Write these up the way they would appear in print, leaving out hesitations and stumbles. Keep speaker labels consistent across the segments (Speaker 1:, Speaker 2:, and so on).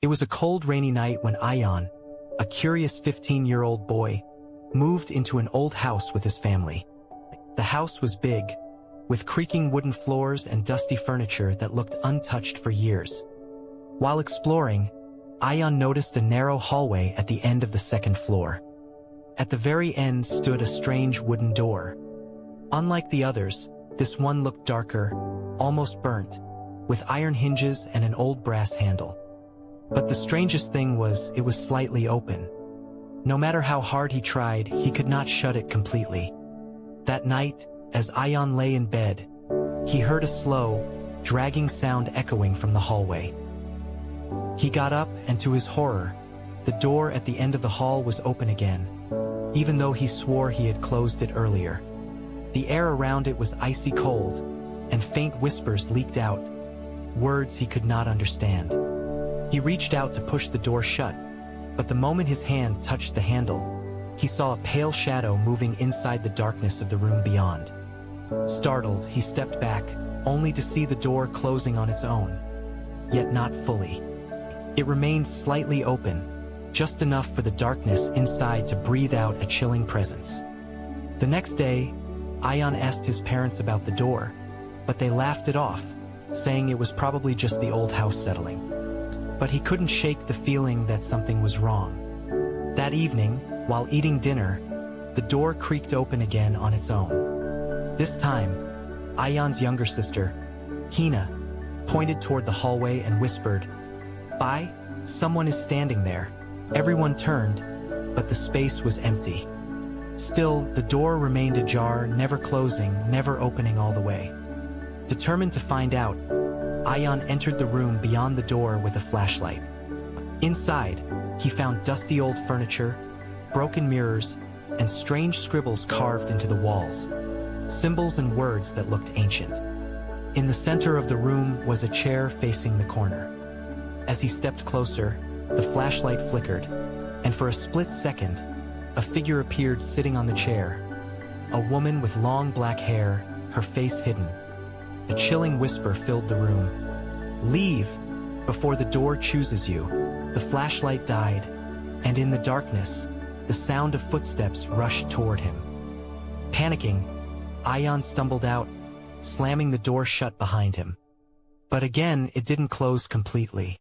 Speaker 1: It was a cold, rainy night when Ayan, a curious 15-year-old boy, moved into an old house with his family. The house was big, with creaking wooden floors and dusty furniture that looked untouched for years. While exploring, Ayan noticed a narrow hallway at the end of the second floor. At the very end stood a strange wooden door. Unlike the others, this one looked darker, almost burnt, with iron hinges and an old brass handle. But the strangest thing was it was slightly open. No matter how hard he tried, he could not shut it completely. That night, as Ayan lay in bed, he heard a slow, dragging sound echoing from the hallway. He got up, and to his horror, the door at the end of the hall was open again, even though he swore he had closed it earlier. The air around it was icy cold, and faint whispers leaked out, words he could not understand. He reached out to push the door shut, but the moment his hand touched the handle, he saw a pale shadow moving inside the darkness of the room beyond. Startled, he stepped back, only to see the door closing on its own, yet not fully. It remained slightly open, just enough for the darkness inside to breathe out a chilling presence. The next day, Ayan asked his parents about the door, but they laughed it off, saying it was probably just the old house settling. But he couldn't shake the feeling that something was wrong. That evening, while eating dinner, the door creaked open again on its own. This time, Ayan's younger sister, Hina, pointed toward the hallway and whispered, "Bye, someone is standing there." Everyone turned, but the space was empty. Still, the door remained ajar, never closing, never opening all the way. Determined to find out, Ayan entered the room beyond the door with a flashlight. Inside, he found dusty old furniture, broken mirrors, and strange scribbles carved into the walls, symbols and words that looked ancient. In the center of the room was a chair facing the corner. As he stepped closer, the flashlight flickered, and for a split second, a figure appeared sitting on the chair, a woman with long black hair, her face hidden. A chilling whisper filled the room. "Leave, before the door chooses you." The flashlight died, and in the darkness, the sound of footsteps rushed toward him. Panicking, Ayan stumbled out, slamming the door shut behind him. But again, it didn't close completely.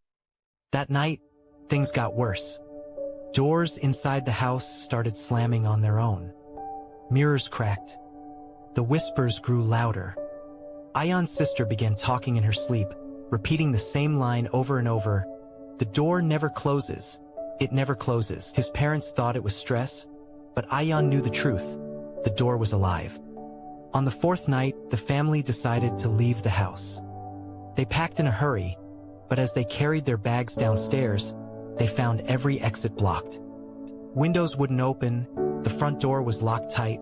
Speaker 1: That night, things got worse. Doors inside the house started slamming on their own. Mirrors cracked. The whispers grew louder. Ayan's sister began talking in her sleep, repeating the same line over and over. "The door never closes. It never closes." His parents thought it was stress, but Ayan knew the truth. The door was alive. On the fourth night, the family decided to leave the house. They packed in a hurry, but as they carried their bags downstairs, they found every exit blocked. Windows wouldn't open, the front door was locked tight,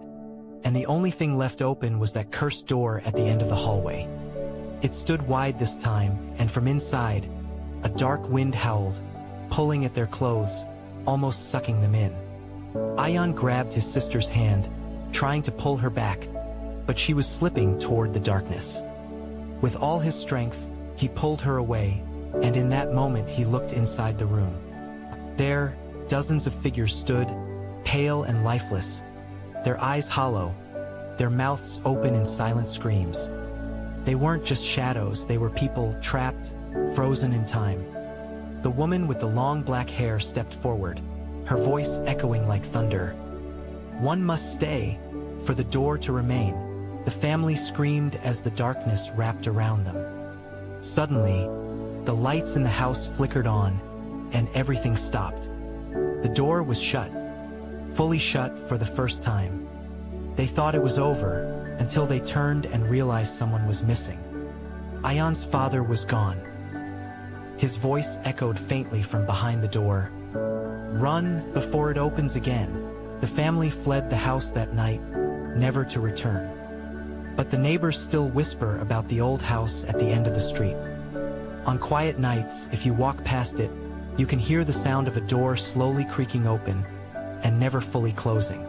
Speaker 1: and the only thing left open was that cursed door at the end of the hallway. It stood wide this time, and from inside, a dark wind howled, pulling at their clothes, almost sucking them in. Ayan grabbed his sister's hand, trying to pull her back, but she was slipping toward the darkness. With all his strength, he pulled her away, and in that moment he looked inside the room. There, dozens of figures stood, pale and lifeless, their eyes hollow, their mouths open in silent screams. They weren't just shadows, they were people trapped, frozen in time. The woman with the long black hair stepped forward, her voice echoing like thunder. "One must stay, for the door to remain." The family screamed as the darkness wrapped around them. Suddenly, the lights in the house flickered on, and everything stopped. The door was shut, fully shut for the first time. They thought it was over, until they turned and realized someone was missing. Ayan's father was gone. His voice echoed faintly from behind the door. "Run before it opens again." The family fled the house that night, never to return. But the neighbors still whisper about the old house at the end of the street. On quiet nights, if you walk past it, you can hear the sound of a door slowly creaking open and never fully closing.